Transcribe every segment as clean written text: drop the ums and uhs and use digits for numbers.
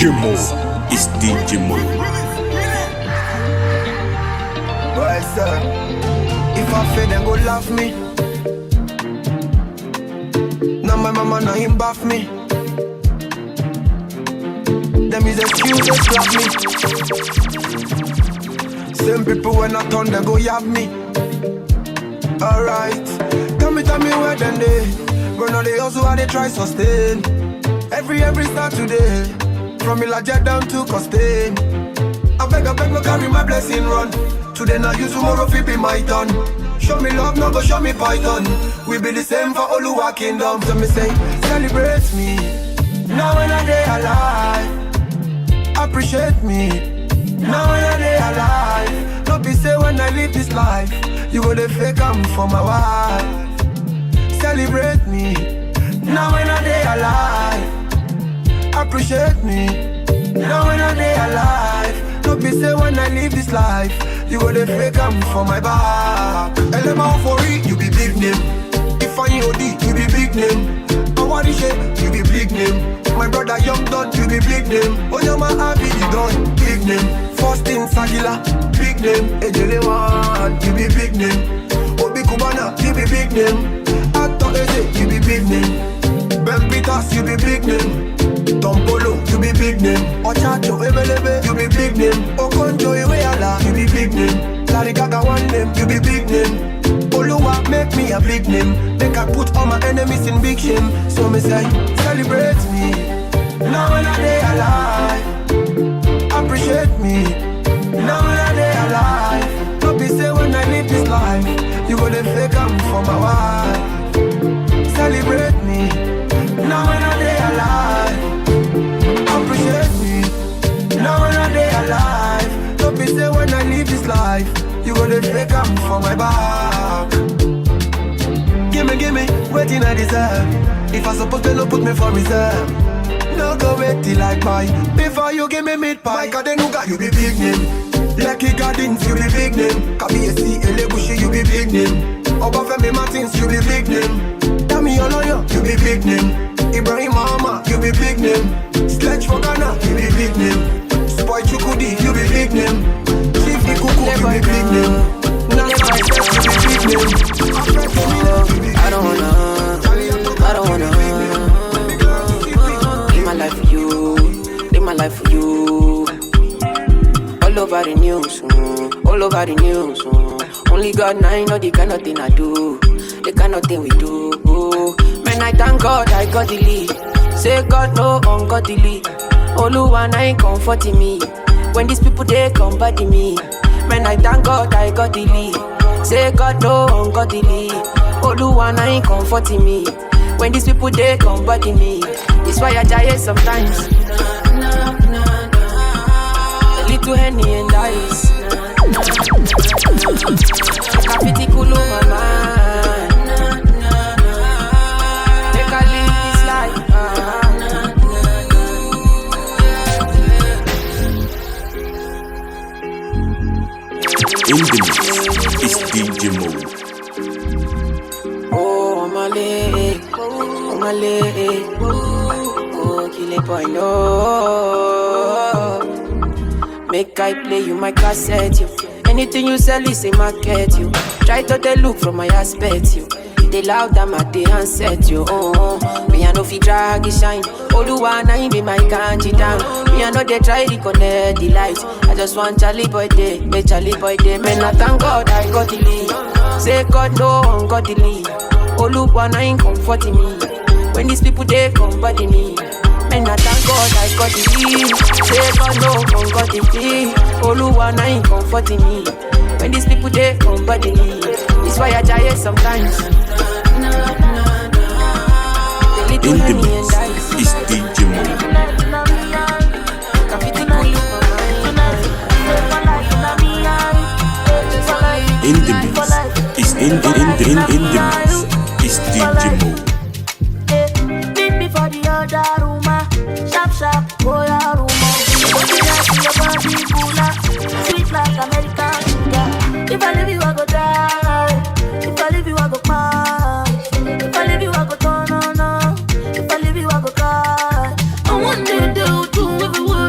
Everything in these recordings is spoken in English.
Jimmo, it's DJ Mo. Well, sir, if I fail, then go laugh me. Now my mama, now him bath me. Them is excuses, slap me. Same people when I turn, they go yab me. Alright, tell me where then they run on the hustle, how they try sustain. Every start today, from Ilaja down to Costain. I beg, no carry my blessing run. Today now you, tomorrow fi be my turn. Show me love, no go show me python. We be the same for Oluwa Kingdom. So me say, celebrate me. Now when I day alive, appreciate me. Now when I day alive, don't be say when I live this life, you go the fake I'm for my wife. Celebrate me. Now when I day alive, appreciate me. Now when I day alive, don't be say when I live this life, you go the fake I'm for my back. Elema for it, you be big name. If I OD, you be big name. Awadi shape, you be big name. My brother Young Don, you be big name. Onyama Abi, you done, big name. First in Sagila, big name. Ejelewan, you be big name. Obi Kubana, you be big name. Ato Eze, you be big name. Ben Peters, you be big name. Tom Polo, you be big name. Ochacho Ebelebe, you be big name. Okonjo Iweala, you be big name. Larry Gaga one name, you be big name. Oluwa make me a big name. Make I put all my enemies in big shame. So me say, celebrate me. Now when I day alive, appreciate me. Now when I day alive, don't be say when I live this life, you go the fake I'm for my wife. Celebrate me. Now when I day alive, appreciate me. Now when I day alive, don't be say when I live this life, you go the fake I'm for my back. Gimme, waiting I deserve. If I suppose to put me for reserve. No go wait till I buy. Before you give me meat pie. Kadenuga, you be big name. Lucky Gardens, you be big name. Kabiyesi Elegushi, you be big name. Obafemi Martins, you be big name. Dami Oloyo, you be big name. Ibrahim Mahama, you be big name. Sledge for Ghana, you be big name. Spoy Chukudi, you be big name. Chief Ikuku, you be big name. I don't wanna live my life for you, live my life for you. All over the news, all over the news. Only God and I know the kind of thing I do, the kind of thing we do. Man, I thank God I got the lead. Say God no ungodly. Oluwa I ain't comforting me. When these people they come body me. Man, I thank God I got the lead. Say God no ungodly. Oluwa I ain't comforting me. When these people they come body me. It's why I die sometimes. A little Henny and ice. Capiti Kulu my mind. Take a live this life. In the mix, it's DJ Mo. Oh, my leg, oh, kill it boy, no. Make I play you my cassette, you. Anything you sell is a market, you. Try to they look from my aspect, you. They loud them at the handset, you. Me I know fi drag it shine. Oluwa na be my kanji down. Me I know they try to connect the light. I just want Charlie boy day, make Charlie boy day. Man, I thank God I got the lead. Say God no ungodly. Oluwa na ain't comforting me. When these people they come body me. Man, I thank God I got the lead. Say God no ungodly. Oluwa na ain't comforting me. When these people they come body me. It's why I die sometimes. In the mix, it's DJ Mo. In the mix, it's in the mix, it's DJ Mo. Beat me for the other room, sharp, boy, a room. Sweet like American sugar. If I leave you, I go die. If I leave you, I go cry. If I leave you, I go turn on. If I leave you, I go cry. I want you to do every word.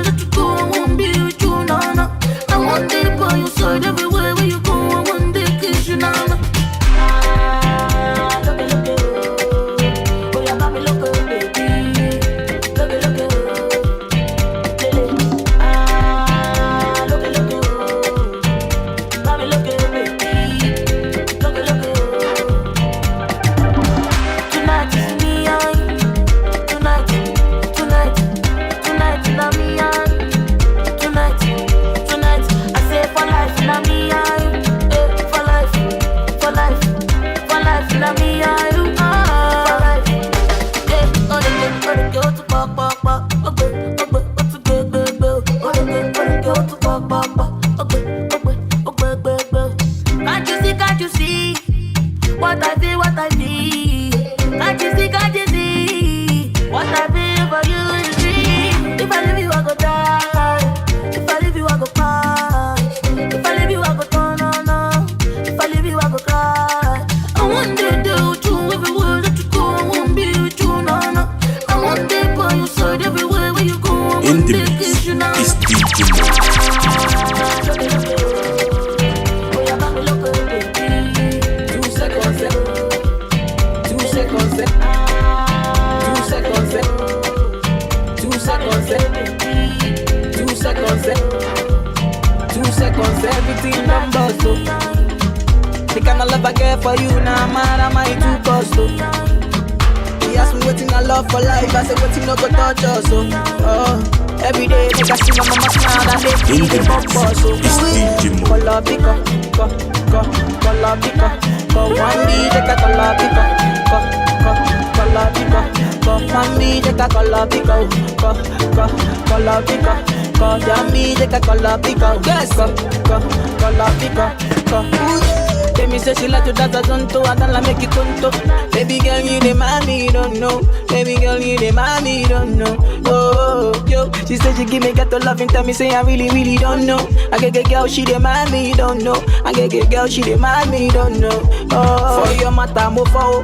Me say she like to dance a zonto, I don't like make it conto. Baby girl, you the mommy, you don't know. Baby girl, you the mommy, you don't know. Oh, yo, she said she give me ghetto love and tell me say I really, really don't know. I get girl, she the mommy, you don't know. I get girl, she the mommy, you don't know. Oh, for your mata, mo fo,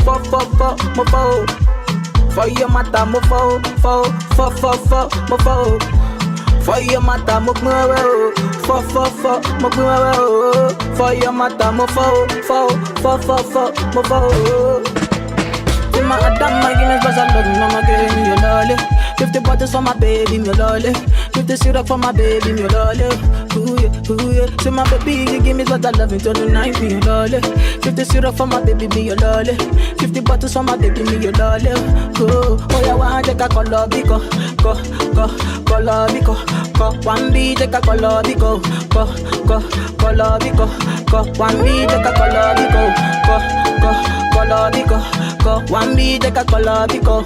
mo fo. For your mata, mo fo, mo fo. For your mata, mo fo. Mo for your mata, mo fo, mo fo. In my Adam, my Guinness, but I love you, mama, give me your lolly. 50 bottles for my baby, me lolly. 50 syrup for my baby, me lolly. Ooh yeah. Say my baby, you give me what I love you till the night, me your lolly. 50 syrup for my baby, me your lolly. 50 bottles for my baby, me your lolly. Oh yeah, one take a color, biko, color, biko. One B take a color, biko, color, biko. One B take a color, biko, color, biko. One B take a color, biko,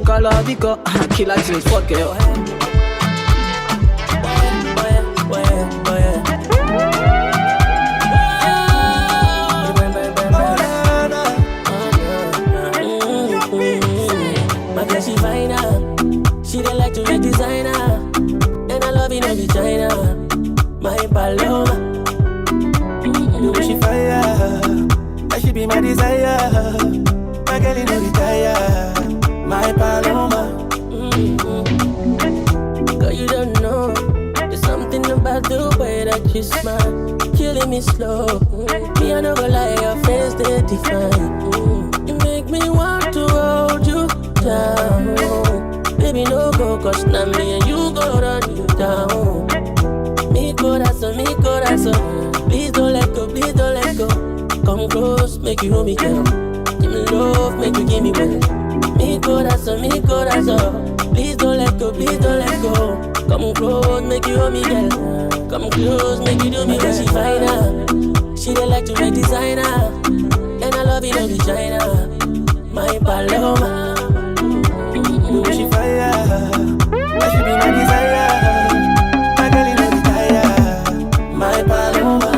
color, biko. Killer tunes, fuck it. She fine, she don't like to make designer, and I love it every China. My Paloma, she fire, I should be my desire. My girl in the retire, my Paloma. Girl, you don't know, there's something about the way that you smile, killing me slow. Me, I don't go lie, your face they define. You make me want to hold you down. Baby, no go, cause now me and you go run you down. Mi corazón, please don't let go, please don't let go. Come close, make you hold me, girl. Give me love, make you give me well. Mi corazón, please don't let go, please don't let go. Come close, make you hold me, girl. Come close, make you do me well. She fine, she don't like to make designer, and I love it every China. My Paloma. She fire, I should be my desire. My girl in the retire, my Paloma.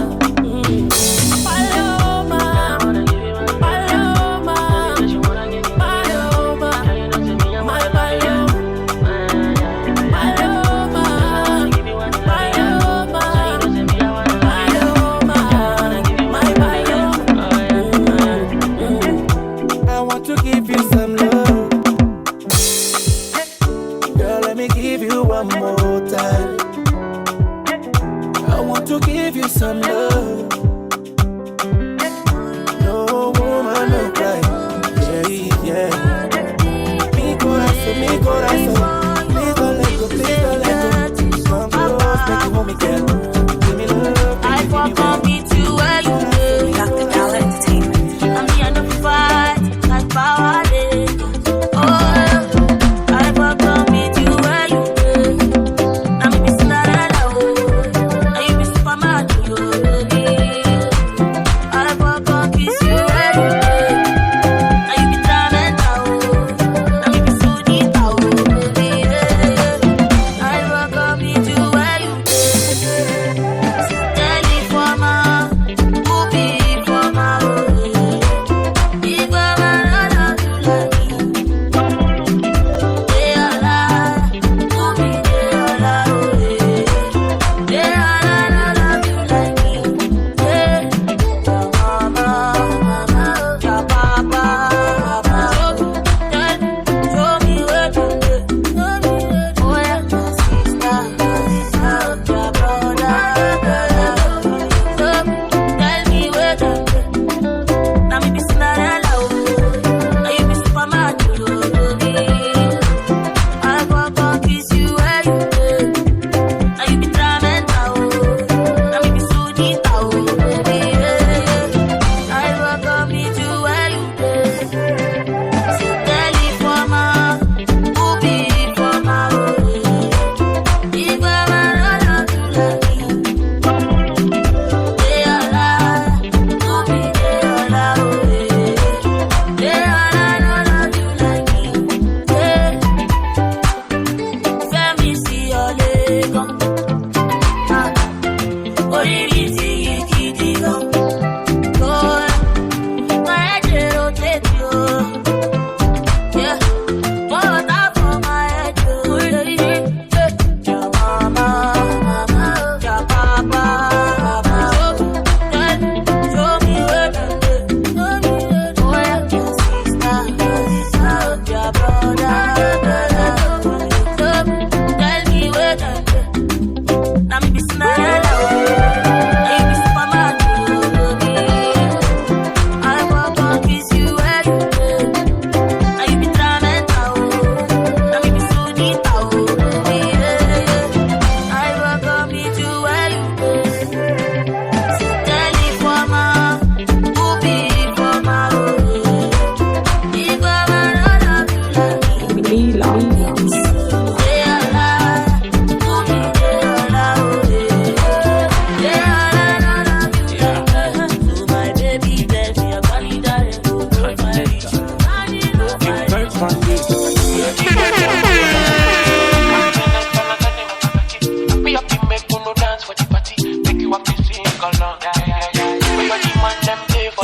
Some love, no woman, no cry. Yeah. Mi corazón, please don't let go, please don't let go. Come close, make you hold me, girl. Give me love.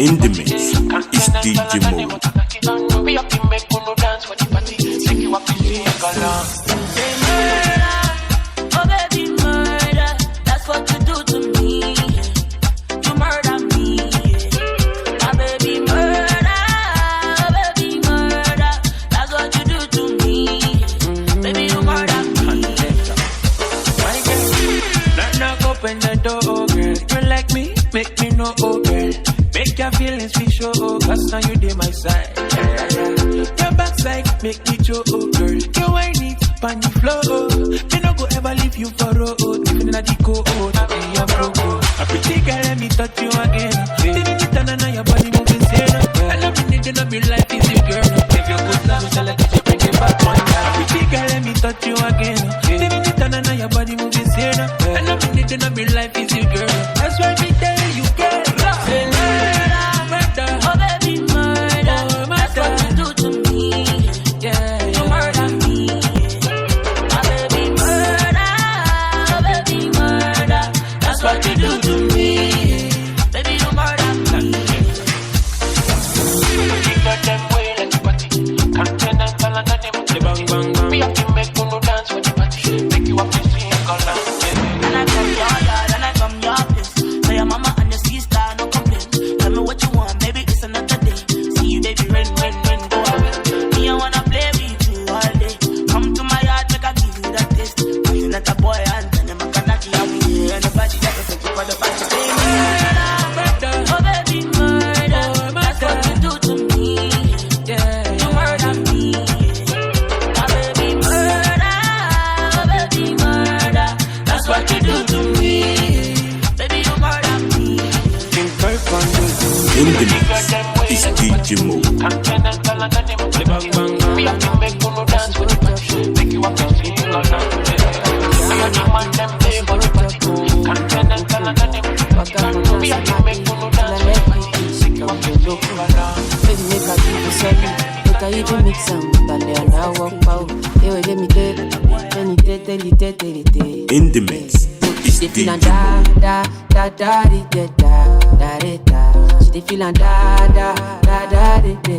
In the mix is DJ Mo. We have to make no dance for the party. Take you up to sing along. Oh baby, murder, that's what you do to me. You murder me. My baby, murder, oh baby, murder, that's what you do to me. Baby, you murder me. Knock open the door, girl. You like me, make me know, oh girl. Make your feelings be show, cause now you dey my side. Your backside make me show, oh girl. You whine it, pan the floor. Me no go ever leave you for road. Even in a deco, oh, that be your broco. A pretty girl, let me touch you again. Didn't it turn on your body moving sane? I love you, need to know your life is your girl. If you good love, so let you bring it back on. A pretty girl, let me touch you again. Didn't it turn on your body moving sane? I love you, need to know your life is your girl. That's why we tell you, girl. Oh baby, murder, that's what you do to me. Yeah, you murder me. My baby, murder, oh baby, murder, that's what you do to me. Baby, you murder me. Keep got them way like the party. Continental and them the bang bang bang. We have to make no dance for the party. Make you up to sing along. And I come your yard and I come your place. So your mama and your sister no complain. Tell me what you want, baby, it's another day. See you, baby, rain, go away. Me, I wanna play with you all day. Come to my yard, make I give you that taste. Cause you're not a boy, and then I'm a kanaki, and we here. And the party, that can take you for the party. Say murder, oh baby, murder, that's what you do to me. Yeah, you murder me. My baby, murder, oh baby, murder, that's what you do to me. Baby, you murder me. In the mix is DJ Mo. Continental and them the bang bang bang. We have to make no dance for the party. Make you up to sing along. We have to man them play for the party. Continental and them the bang bang. We have to make no dance for the party. Make you up to sing along. Baby, make a give you some. Make a even mix some. Dale and I walk out. Hey, let me tell you. In the mix is She dey DJ feelin' Mo. da da da di da da da da da. She dey feelin' da da da da di da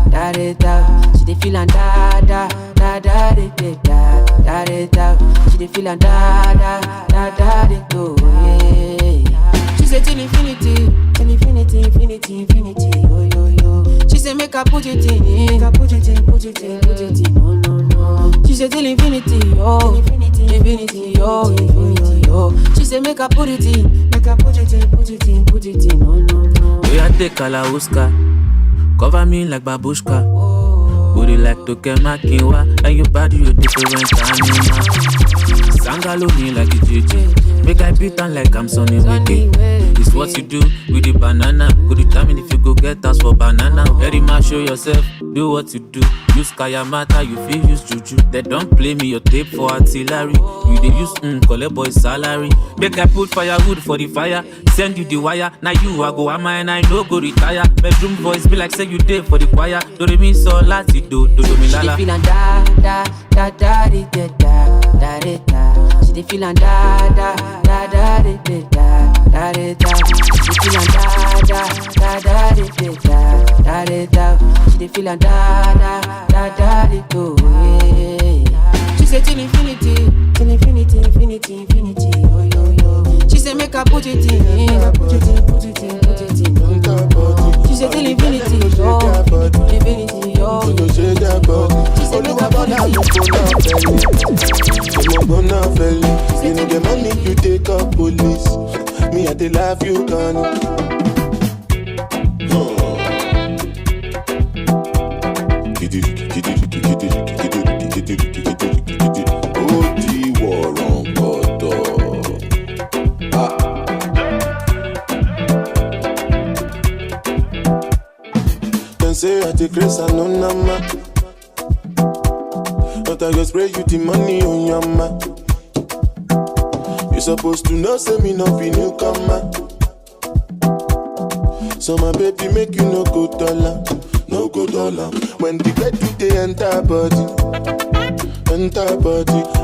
da da da. She dey feelin' da da da da di da da da da. She dey feelin' da da da da di do. She say till infinity, infinity, infinity, infinity. Yo yo yo. She say make I put it in, put it in, put it in, put it in. No no no. She say till infinity, oh infinity, infinity, oh infinity, oh. She say make I put it in, make I put it in, put it in, put it in. No no no. We are take Kalauska, cover me like babushka. Booty like Tokemakiwa, and your body you different animal. Sangalo me like a JJ, make I beat on like I'm Sonny Wiki. It's what you do with the banana. Go determine if you go get us for banana. Very much show yourself, do what you do. Use Kayamata, you feel use Juju. They don't play me your tape for artillery. You they use collect boy salary. Make I put firewood for the fire. Send you the wire. Now you I go am and I no go retire. Bedroom voice be like say you did for the choir. Do re mi so lati do me lala. She dey feelin' da da da da di da da da da. She dey feelin' da da da da di da da feel like da it go. She said till infinity, oh yo. She said make her put it in. She said till infinity, infinity, oh. She said make her put it in. You know the money you take up police. Me I dey love you, Connie. Say I take grace and no nama, but I go spray you the money on your ma. You supposed to know, say me not be newcomer. So my baby make you no go dollar. When the bed do they enter body.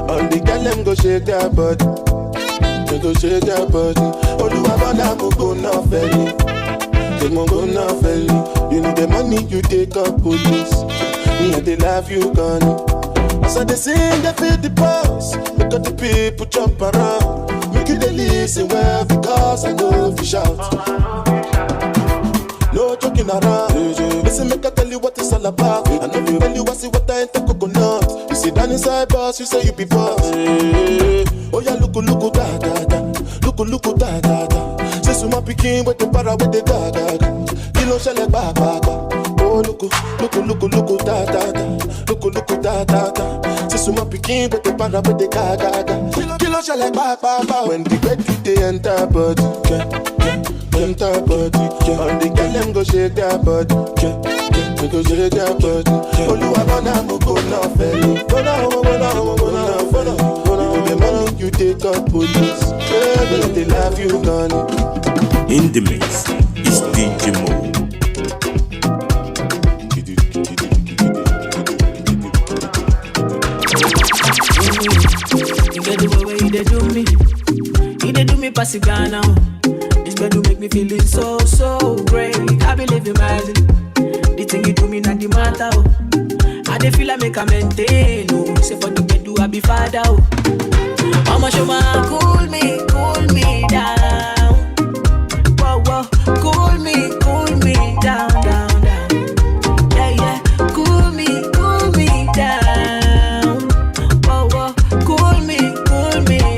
All the girl them go shake their body. They go shake their body. Oluwabana go na felly. They won't go na felly. You need the money you take up police. Me and they love you, Connie. So they sing, they feel the pulse. Look at the people jump around. Make you they listen well because I know if you shout. No joking around. Listen, make I tell you what it's all about. I know you tell you I see what I ain't the coconut. You sit down inside boss, you say you be boss. Oh yeah, look da da da. Look da da da. Say so my picking with the para with the da da da. Kilo shele ba ba ba. Oh look da da da. Look da da da. Say so my picking with the para with the da da da. Kilo shele ba ba ba. When the bed they enter body, enter body. And the girl them go shake their body, they go shake their body. Oluwabana go na felly, go na. The money you take up police, yeah, they love you, Connie. In the mix is DJ Mo. You get the way they do me. You they do me pass it down now. This bed do make me feeling so great. I believe you, man. The thing you do me not the matter. I dey feel like make a maintain. Oh, say for the bed do I be father. Mama show my cool me down. Whoa, cool me down. Yeah, cool me down. Whoa, cool me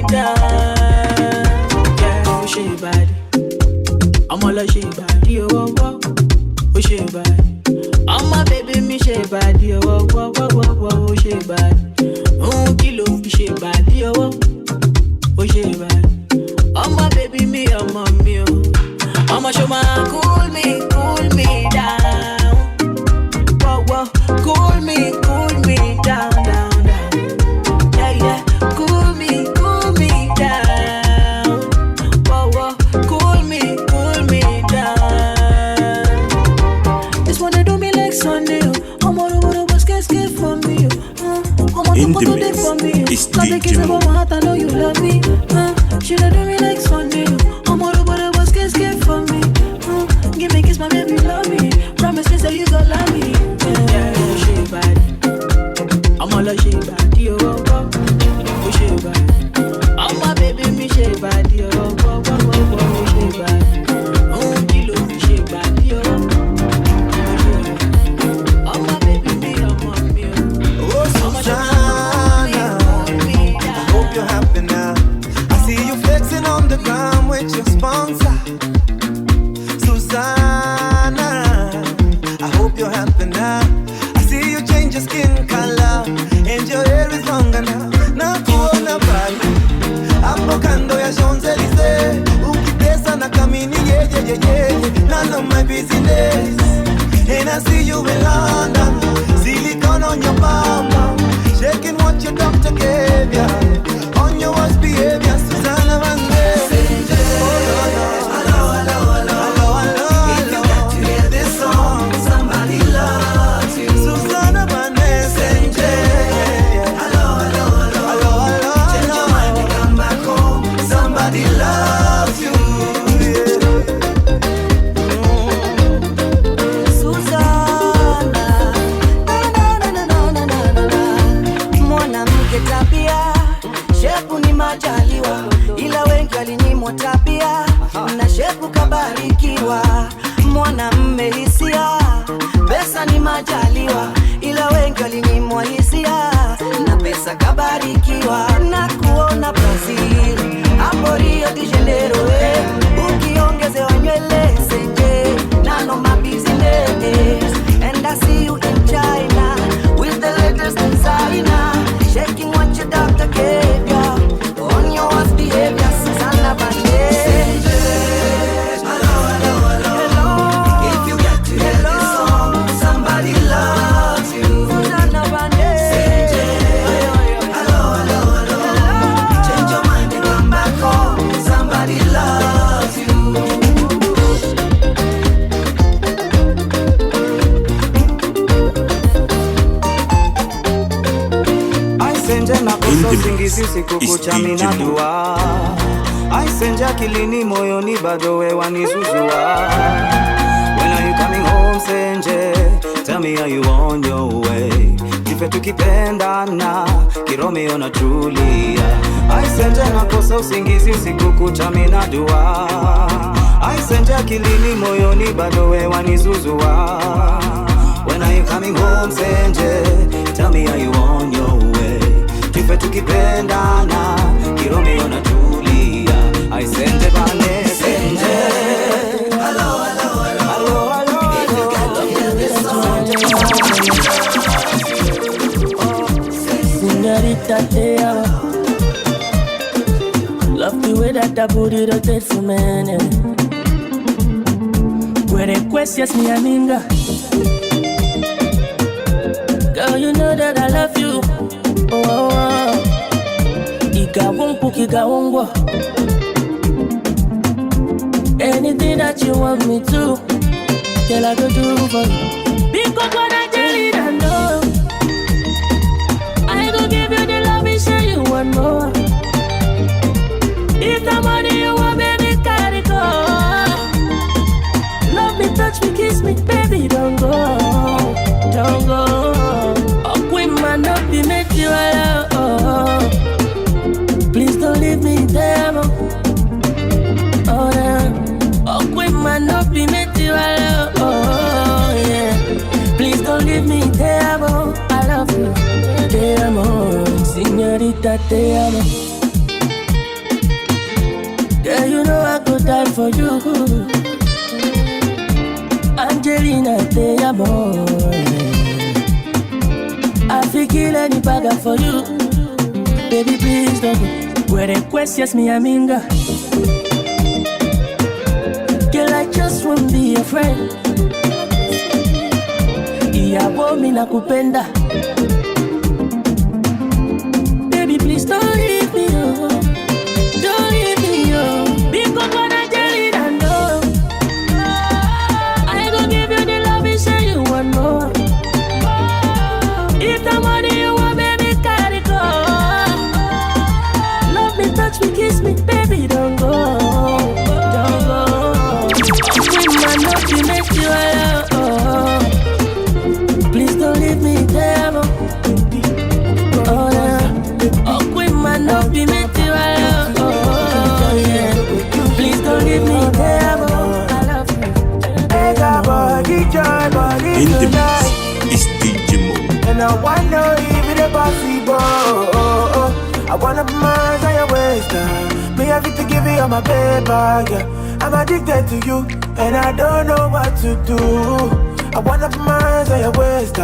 down. Yeah, oh she body, I'm all she body. Oh, she body, I'm my baby me she body. Oh, she body, kilo she body. Oh, she bad. Oh, my baby, me, oh, mommy, oh. I'ma show my cool me down. Whoa, cool me down. Yeah, cool me down. Whoa, cool me down. This one they do me like Sunday, I'm all over the bus, get for me, In the mix is DJ Mo. I know you love me. Should I do me like Sunday? I'm all over the bus, get for me. Give me a kiss, my baby, love me. Promise me that you gon' love me. Yeah, she bad. I'm all like she bad. Oh, she bad. I'm my baby, me she bad. She bad. Kilo, she bad. I'm my baby, me, I'm on me. Oh, Susanna, I hope you're happy now. I see you flexing on the ground with your sponsor. Susanna, I hope you're happy now. I see you change your skin color and your hair is longer now. Na kuona pale hapo kando ya Champs-Elysees, ukitesa na kamini none of my business. And I see you in London, silicone on your mama, shaking what your doctor gave ya. On your worst behavior, Susanna Van Gogh. If you got to hear this song, somebody loves you. Susanna Van Gogh. Hello. Change your mind and come back home. Somebody loves you. Susanna, sasa kabarikiwa na kuona Brazil, hapo Rio de Janeiro, ukiongezewa nywele senje, none of my business. And I see you in China with the latest designer, shaking what your doctor gave ya on your worst behavior, Susanna Bandeira. Usingizi usiku kucha mina dua, aisenja kilini moyoni bado we wanizuzua. When are you coming home Senje? Tell me are you on your way? Kife tukipendana Kiromeo na Julia. Aisenja nakosa usingizi usiku kucha mina dua, aisenja kilini moyoni bado we wanizuzua. When are you coming home Senje? Tell me are you on your way? Kife tukipendana Kiromeo na Julia. I send it bane Senje. Hello, hello, hello, hello. If you got to hear this song, Señorita, te amo. Love the way that booty rotates for me. Where request yes me aminga. Girl, you know that I love you. Ikawunku kikawungwa. Anything that you want me to, girl, I go do for you. Because when I tell you that no, I go give you the love and say you want more. If the money you want, baby, carry go. Love me, touch me, kiss me, baby, don't go, don't go. Man, not be make you alone. Please don't leave me there, oh yeah. Oh, quick man, not be make you alone. Oh yeah. Please don't leave me there, I love you. Te amo, señorita, te amo. Yeah, you know I could die for you. Angelina, te amo. I feel kill any bagger for you. Baby, please don't go. Where request yes me aminga. Girl, I just won't be your friend. Iyawo mi nakupenda. Baby, please don't leave me, oh. Don't leave me, oh. Because when I tell you that no, I go give you the love and say you want more. If the money you want, baby, carry go. Love me, touch me, kiss me, baby, don't go, don't go. Queen man, not to make you alone. Please don't leave me there, oh yeah. Oh, queen man, not to make you alone, oh yeah. Please don't leave me there, I love you. Hey, body, joy, body tonight. It's DJ Mo. And I wonder if it's possible. I wanna put my hands on your waist. Me have to give you all my paper, yeah. I'm addicted to you, and I don't know what to do. I wanna put my hands on your waist.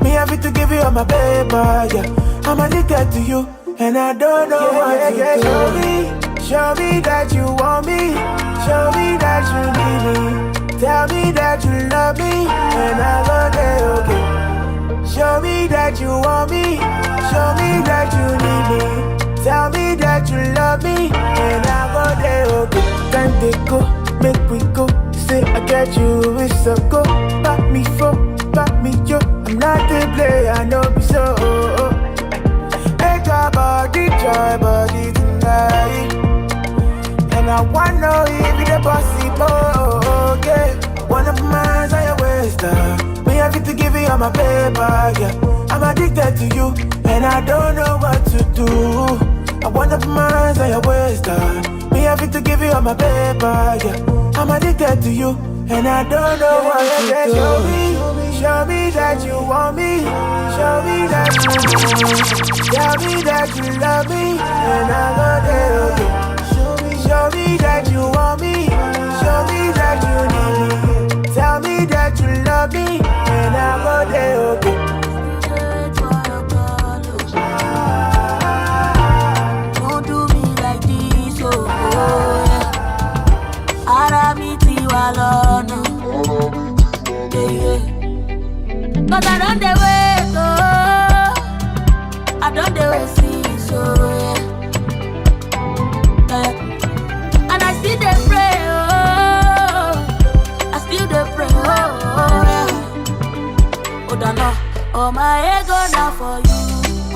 Me have to give you all my paper, yeah. I'm addicted to you, and I don't know what to do. Show me that you want me. Show me that you need me. Tell me that you love me, and I go there, okay. Show me that you want me. Show me that you need me. Tell me that you love me, and I go there, okay. Time they go, make we go. Say I get you, it's a go. Back me for, back me yo. I'm not the player, I know me so. Make our body, joy, body tonight. And I wanna know if it's possible, okay. Wanna put my hands on your waist, me have to give you all my paper, yeah. I'm addicted to you, and I don't know what to do. I wanna put my hands on your waist, me have to give you all my paper, yeah. I'm addicted to you, and I don't know what to do. Show me that you want me. Show me that you want me. Tell me that you love me, and I'm gonna tell you. Show me that you want me. Show me that you need me. Tell me that you love me, and I'm gonna tell you. Don't do me like this, oh yeah. Aramiti walona, yeah. Cause I don't dey wait, oh, I don't dey wait, see, so yeah. And I still dey pray, oh, I still dey pray, oh, yeah. Oh, no, oh my ego now for you,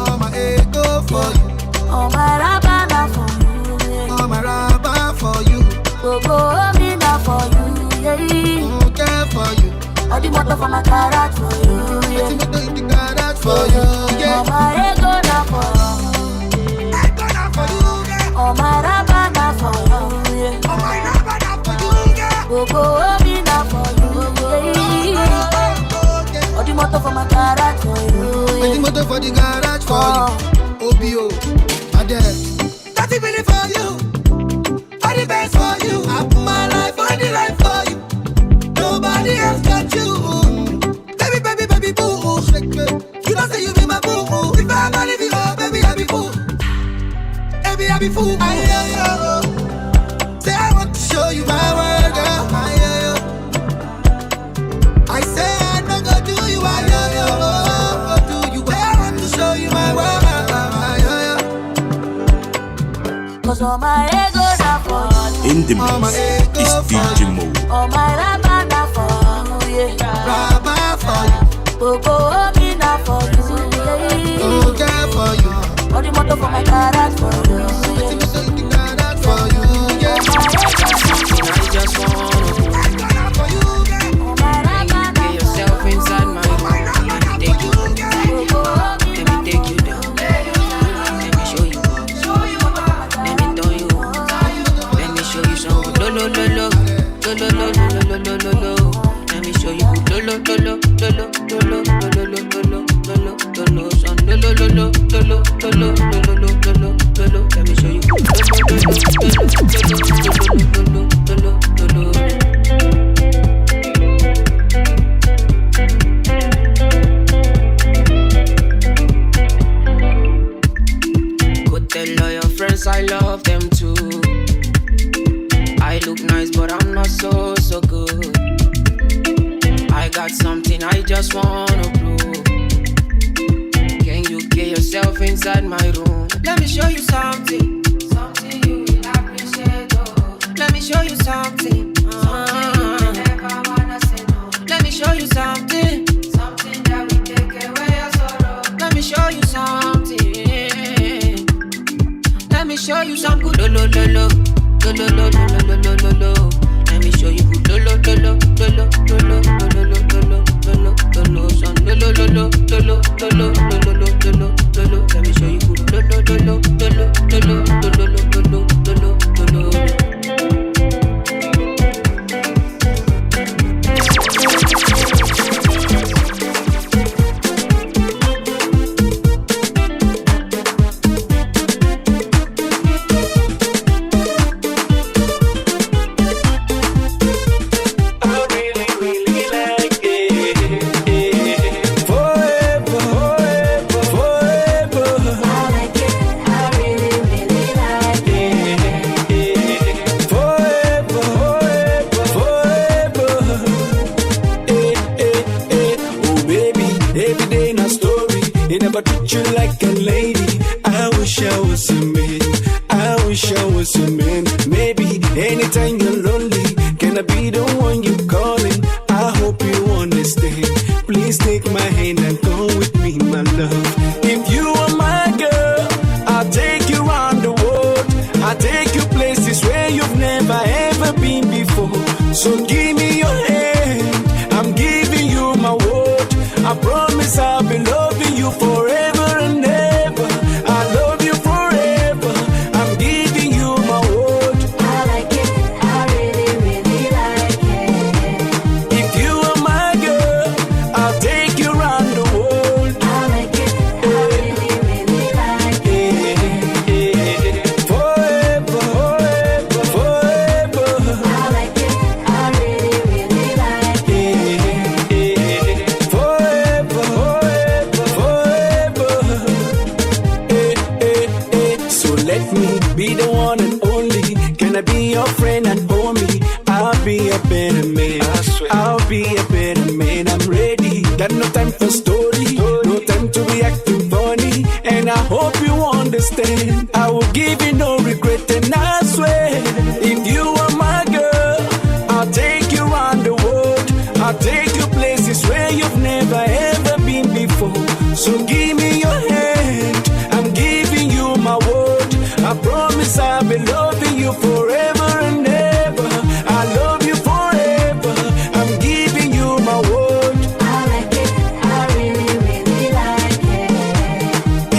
Oh my ego for you, oh my raba now for you, yeah. oh my rubber for you, Go me now for you, yeah. okay for you. All the motor for my garage for you, yeah. Let's go to the garage for you, yeah. Oh my ego now for you, Ego now for you, yeah. oh my raba now for you, yeah. Oh my rubber now for you, yeah. Go me now for you, yeah. All the motor for my garage for you, Let's yeah. motor for the garage for you. OBO, Adele. 30 minutes for you, all the best for you. I put my life on the line for you. Nobody else got you. Baby, baby, baby, boo. You don't say you be my boo. If I'm not leaving, oh, baby, I be fool. Baby, I be fool. I hear you. Say I want to show you my world, girl. I hear you. I say I don't go do you. I hear you. Go do you. Say I want to show you my world. I hear you. Cause all my ego now for you, In the mix is DJ Mo. all my raba now for you, yeah. Rubber for you. Go me now for you, yeah. Okay for you. All the motor for my garage for you, yeah. Let's go to the garage for you, yeah. I just wanna For you, yeah. Oh my raba get now yourself inside my room. Let me take you down. Let me show you up. Let me turn you on. Let me show you some lo lo lo lo lo lo lo lo lo lo lo. Let me show you lo lo lo lo lo lo lo lo lo lo lo lo son lo lo lo lo lo lo lo lo lo lo. Let me show you lo lo lo lo lo lo lo. Go tell all your friends I love them too. I look nice, but I'm not so good. I got something I just wanna prove. Can you get yourself inside my room? Let me show you something, something you will appreciate. Oh. Let me show you something, something you will never wanna say no. Let me show you something, something that will take away your sorrow. Let me show you something. Let me show you some good lo lo lo lo lo lo lo lo lo lo lo lo. Let me show you good lo lo lo lo lo lo lo lo lo lo lo lo lo son lo lo lo lo lo lo lo lo lo lo lo. Let me show you good lo lo lo lo lo lo lo lo lo lo lo. Anytime you're lonely, can I be the one you calling? I hope you understand. Please take my hand and go with me, my love. If you are my girl, I'll take you around the world. I'll take you places where you've never ever been before. So give me your hand, I'm giving you my word. I promise I'll be loving you forever and ever. I love you forever, I'm giving you my word. I like it, I really, really like it. If you are my girl, I'll better man. I'll be a better man. I'm ready. Got no time for story. No time to be acting funny. And I hope you understand. I will give you no regret. And I swear, if you are my girl, I'll take you around the world. I'll take you places where you've never ever been before. So give me your hand. I'm giving you my word. I promise I'll be loving you forever and ever. I love you forever. I'm giving you my word. I like it. I really, really like it.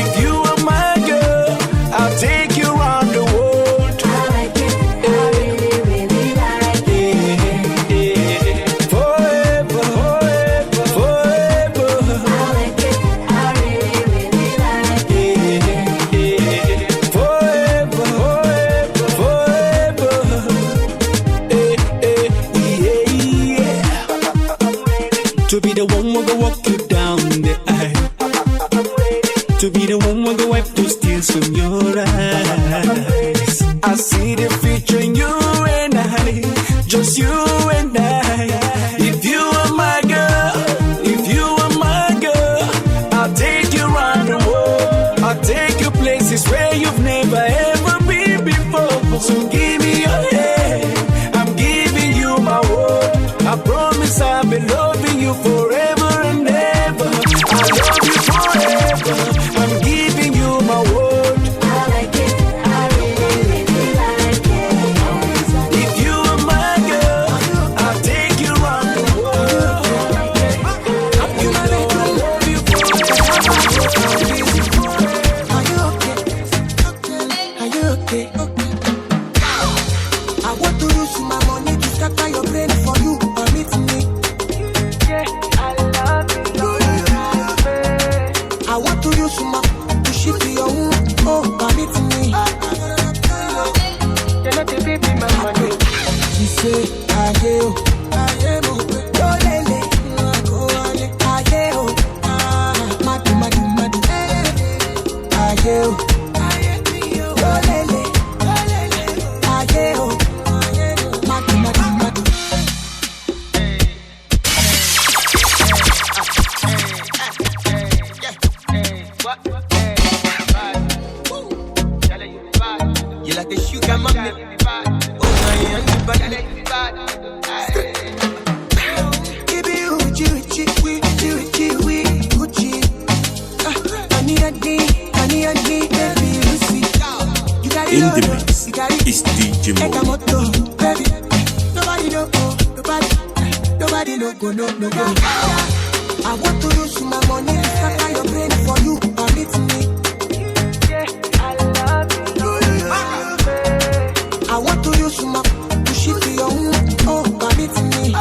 If you are my girl, I'll take you around the world. I like it. I really, really like it. Forever, forever, forever. I like it. I really, really like it. Forever, forever, forever. Yeah. To be the one who go walk you down the aisle. To be the one who go wipe those tears from your eyes. I see the future in you and I, just you and I. If you are my girl, if you are my girl, I'll take you around the world. I'll take you places where you've never ever been before. So give me your hand, I'm giving you my word. I promise I'll be loving you forever and ever. I love you forever. I'm giving you my word. I like it. I really, really like it. If you are my girl, I'll take you around the world. You know I love you Are you okay? Are you okay? I want to use my money to scatter your brain for you. Permit me. I want to use my to shift your own. Oh, permit me. She say, Aye, you like a sugar mommy. Oh, give you Gucci. Baby, you see. You got it In the all, mix you got it. is DJ Mo. Ekamoto, baby. Nobody no go, nobody no go, no go. I want to use my money to scatter your brain for you. Permit me. I want to use my to shift your own. Oh, permit me.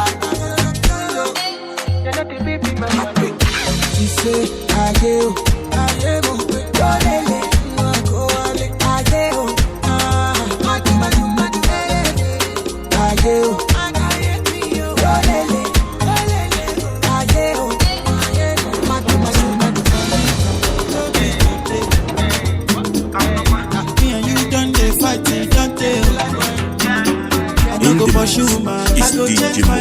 She say, Aye, It's DJ Mo.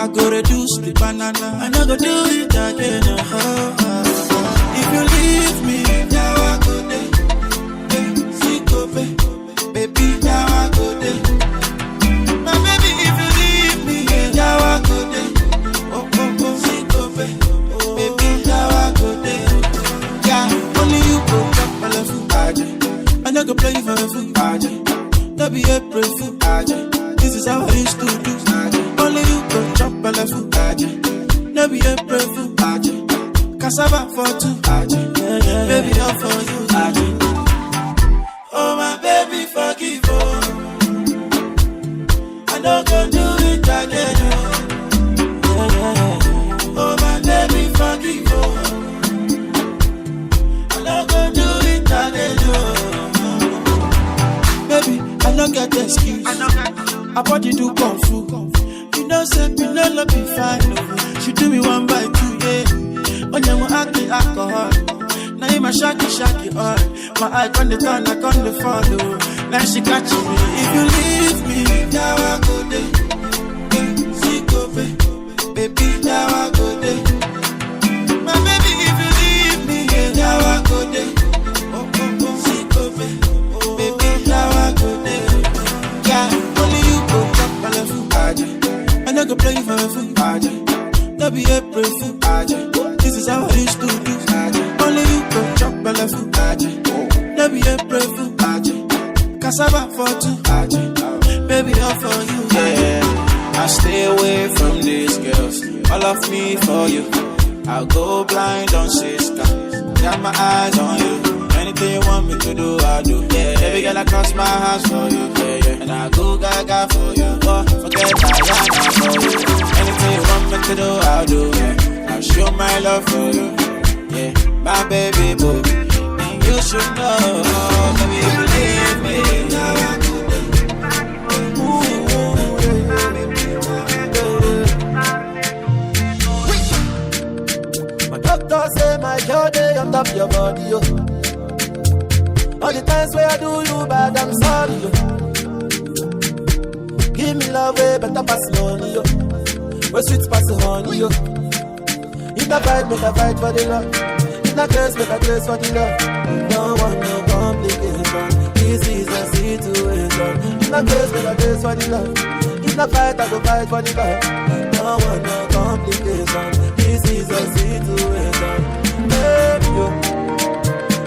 I go reduce the banana. I no go do it again. If you leave me, now I go there. Baby, now I go there. My baby, if you leave me, now I go there. Baby, now I go there. Yeah, only you go top my love food. I no go play for the food. No be April fool. This is how I used to do. Only you can chop my left foot. No be April fool. Cassava for two. Baby, all for you. Oh my baby, forgive me. I don't go do it again. Oh my baby, forgive me. I don't go do it again. Baby, I don't get the excuse. I body do kung fu. You know, say me no love me fine. She do me 1 by 2, yeah. When you act the alcohol, now you my shaky all. My eye on the turn, I on the follow. Now she catching me. If you leave me, now I go there. I go play for a fool, no be April fool, this is how I used to do, only you go chop belly fool, no be April fool, cassava for two, baby all for you, I stay away from these girls, all of me for you, I'll go blind on sister, got my eyes on you. Anything you want me to do, I'll do. Baby girl, I cross my heart for you. And I go gaga for you. Oh, forget Diana for you. Anything you want me to do, I'll do. I'll show my love for you. My baby boo. And you should know, baby, believe me. My doctor say my girl day on top your body, yo. All the times where I do you bad, I'm sorry, yo. Give me love, way better pass it on, yo. Where sweet pass it on, yo. If I fight, make a fight for the love. If I curse, make a curse for the love. Don't want no complication. This is a situation. If I curse, make a curse for the love. If I fight, I go fight for the love. Don't want no complication. This is a situation. Baby, yo.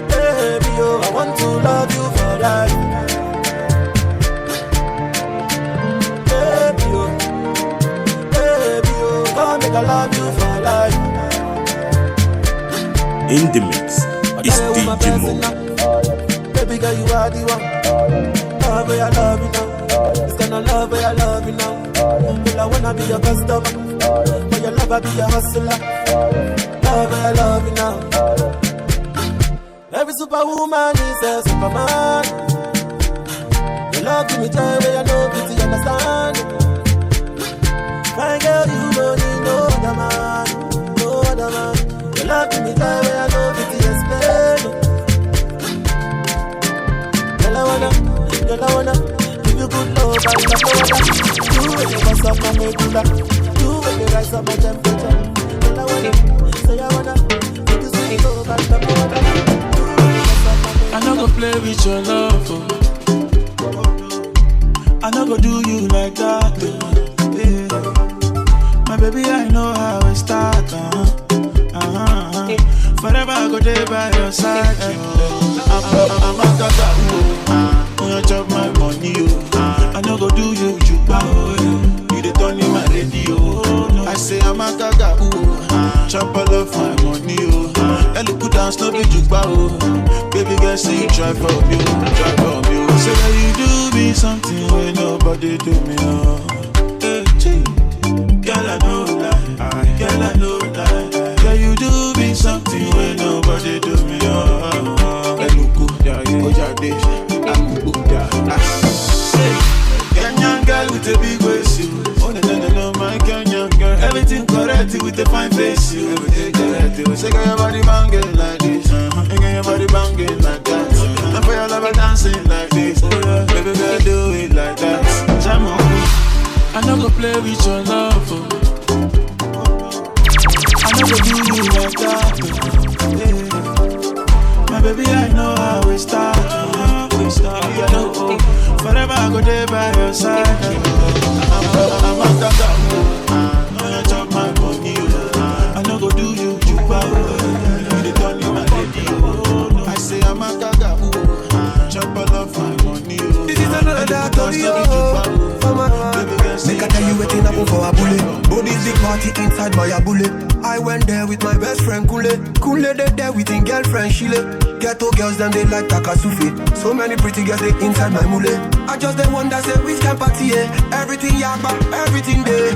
Baby, yo, I want to love you for life. Baby, yo, come make I love you for life. In the mix is DJ Mo. Baby girl, you are the one. Love where I love you now. This kind of love where I love you now. Girl, I wanna be your customer. For your love, I be your hustler. Love where I love you now. Every superwoman is a superman. Your love give me joy where I know pity understand. My girl, you don't need no other man, no other man. Your love give me joy where I know pity explain. Girl, I wanna give you good love and love no other. You when you bust up my medulla, you when you rise up my temperature. Girl, I wanna give you sweet love and love no other. I no go play with your love, oh. I no go do you like that, oh. Yeah. My baby, I know how it start, Forever I go there by your side, I'm a tata, oh. When you chop my money, oh. I no go do you, oh. You dey turn in my radio, I say I'm a tata, oh. Chop all of my money, oh. And look good dance, no be jukba, oh. Baby girl, say you try for me, try for me. Say that you do me something when nobody do me, oh. Hey, gee. Girl, I know that, girl, I know that. Girl, you do me something when nobody do me, oh. Hey, look good, yeah, oh, yeah, I'm good, yeah. Say, Kenyan girl with a big waist, you. Oh, no, my Kenyan girl. Everything correct with a fine face, you. Everything correct, you. Say, girl, your body banging like this. Get your body banging like that. And for your lover dancing like this. Baby girl, do it like that. Jam on me. I no go play with your love, oh. I no go do you like that, oh. Yeah. My baby, I know how we start, oh. We start, yeah, no, oh. Forever I go there by your side, oh. I'm a tata, oh. No, you chop my money, oh. I no go do you, oh. You dey turn in my lady, oh. I say I'm a gaga, oh. Chop all of my money, oh. This is another story, oh. Make I tell you waiting up for a bullet. Body's big party inside my bullet. I went there with my best friend Kule. Kule they there with his girlfriend Shile. Ghetto girls them they like Takasufi. So many pretty girls they inside my mule. I just the one that say which can party, everything yakba, everything there.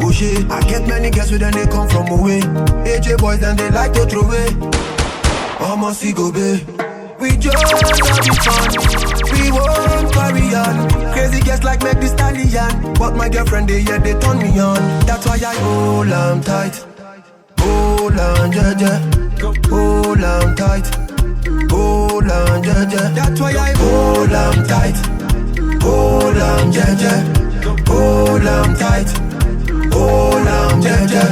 Oh shit, I get many girls with them they come from away. AJ boys and they like to throw away. Almost go be. We just have it fun. We won't carry on. Crazy girls like make the stallion. But my girlfriend they turn me on. That's why I hold on tight. Hold on, jeje. Hold on tight. Hold on, jeje. That's why I hold on tight. Hold on, jeje. Hold on tight. Hold on, jeje.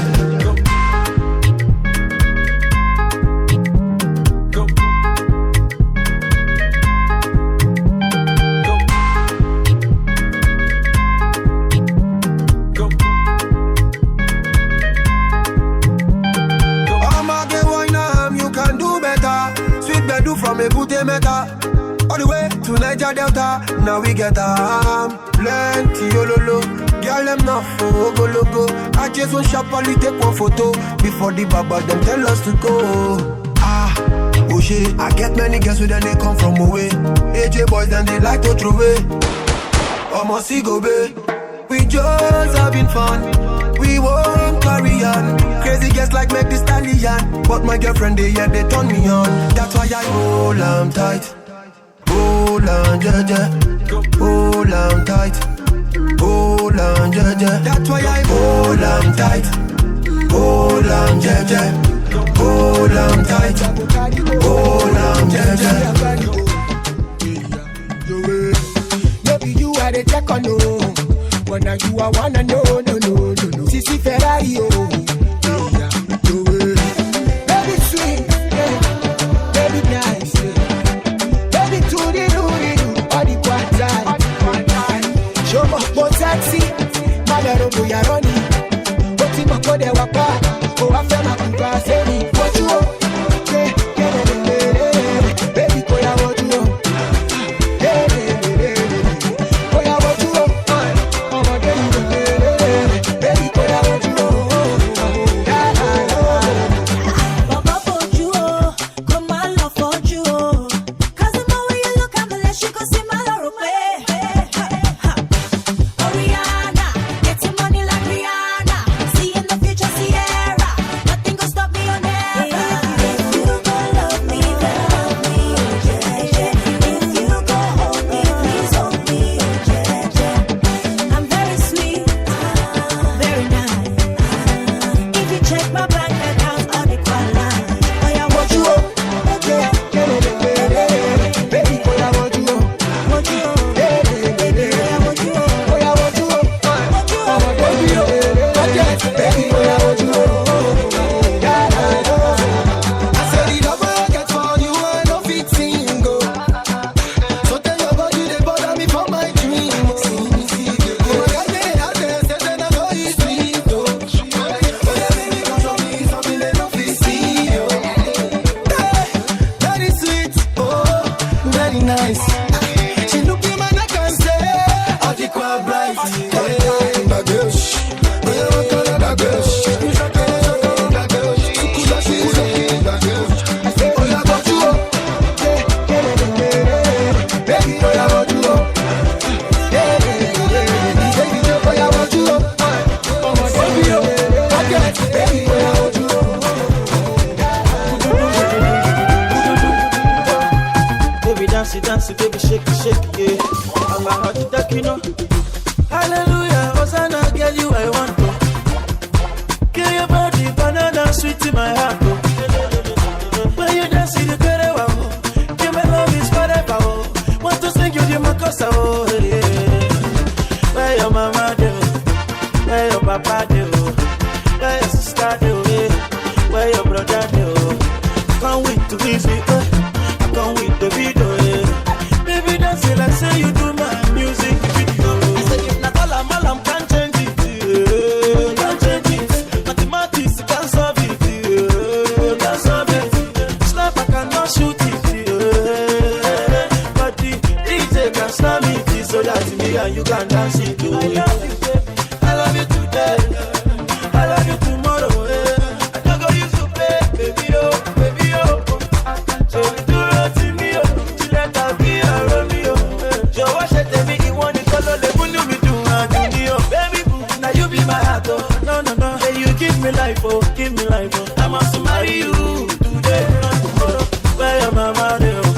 Niger Delta, now we get plenty ololo. Girl, them not for go logo. I just want sharply take one photo before the baba them tell us to go. Oh shit, I get many girls with them they come from away. AJ boys then they like to throw away. Almost see go babe. We just having fun. We won't carry on. Crazy girls like make the stallion. But my girlfriend they turn me on. That's why I hold on tight. Hold on, jaja. Hold on tight. Hold on, jaja. That's why I hold on tight. Hold on, jaja. Hold on tight. Hold on, jaja. Maybe you are the check on no. But now you are wanna no. Sissy Ferrari, oh. Baby sweet, yeah. Baby nice, yeah. Baby to the body quanta. Show me more taxi, Malero Boyaroni. But in my code, wapa. Oh, I feel my kuka, say me. What you want? Baby, koya, what you want? Koya, what you want? Dance, baby, shake it, yeah. I'm a hot duck, you know. Hallelujah, Hosanna, girl, you I want to. Kill your body, banana, sweet in my heart, oh. When you dance, you get it, wow. Give me love is forever, oh. Want to sing you the makosa, oh, yeah. Where your mama do? Where your papa do? Where your sister do? Where your brother do? Can't wait to visit, can't wait the video, yeah. Baby, dance it like say you do my music video. I say if not all I'm can't change it, yeah. Can't change it. Mathematics can't solve it, yeah. Can't solve it. Snap I cannot shoot it, yeah. But the DJ can slam it, so that me and you can dance it, too. I love you, baby. I love you today. I love you tomorrow, yeah. I don't go use to play, baby, oh, baby, oh. So do it to me, oh. Let her be a Romeo. Jọ̀wọ́ ṣe tèmi ìwọ nìkan ló lè múnú mi dùn àdùnní o. Baby boo, now you be my heart, oh. No, hey, you give me life, oh, give me life, oh. I must marry you today, not tomorrow. Where your mama dey, oh?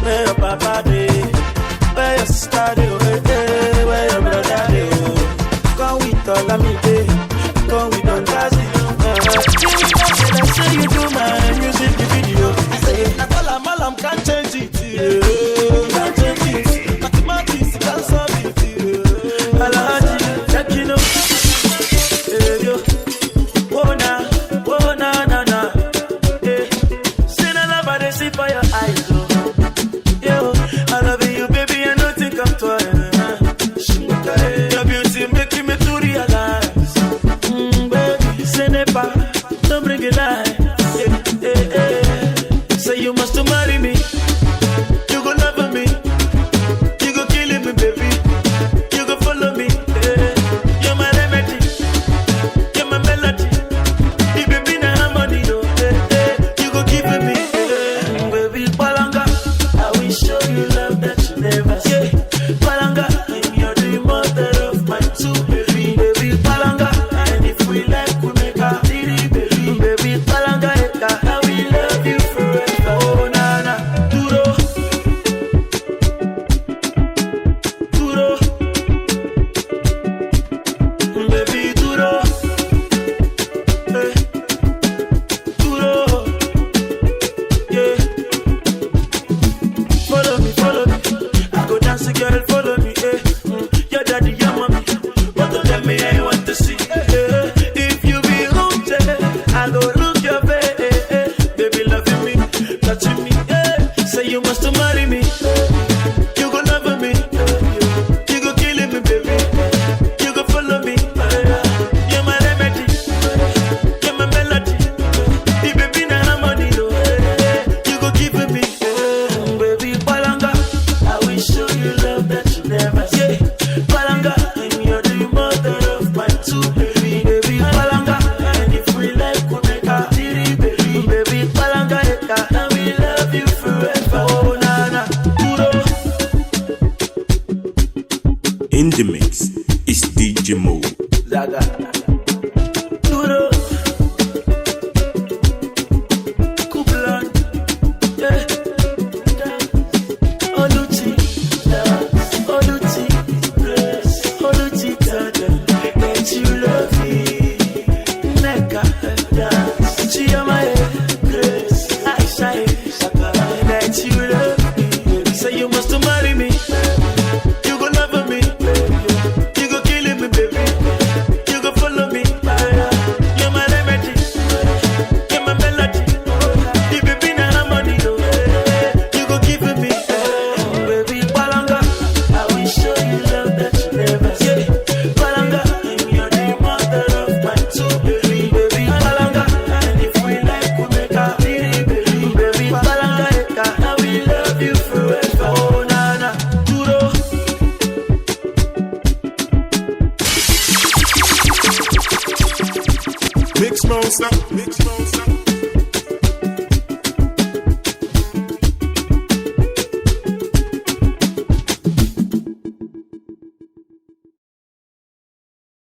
Where your papa dey? Where your sister dey, oh? Hey, where your brother dey, oh? Come with all of me, dey. Come with all jazzy. Give me that shit, I say you do my music video. I say if not all I'm can't change it, yeah. Can't change it. Mathematics can't solve it, yeah. Alaji, check it out. Hey, yo. Whoa, na, yeah. Say the love I dey see for your eyes, oh. Yo, I love you, baby, and don't think I'm twice. Gaga. Duro. Kuplan. Yeah. Oluti. Oluti. Oluti. Tada. That you love me. Neka. Dance. Chiamae. Grace. Aisha. Shaka. That you love me. Say you must marry me. You go love me. You go kill me, baby. You go follow me. You're my remedy. You're my melody. You be in harmony. You go give me. Baby, Palanga. I will show you love that you never see. Palanga, you're the mother of my two baby. Baby, Palanga. And if we like, we make a baby. Baby, Palanga, I will love you forever. Oh, nana, duro. Mix monster.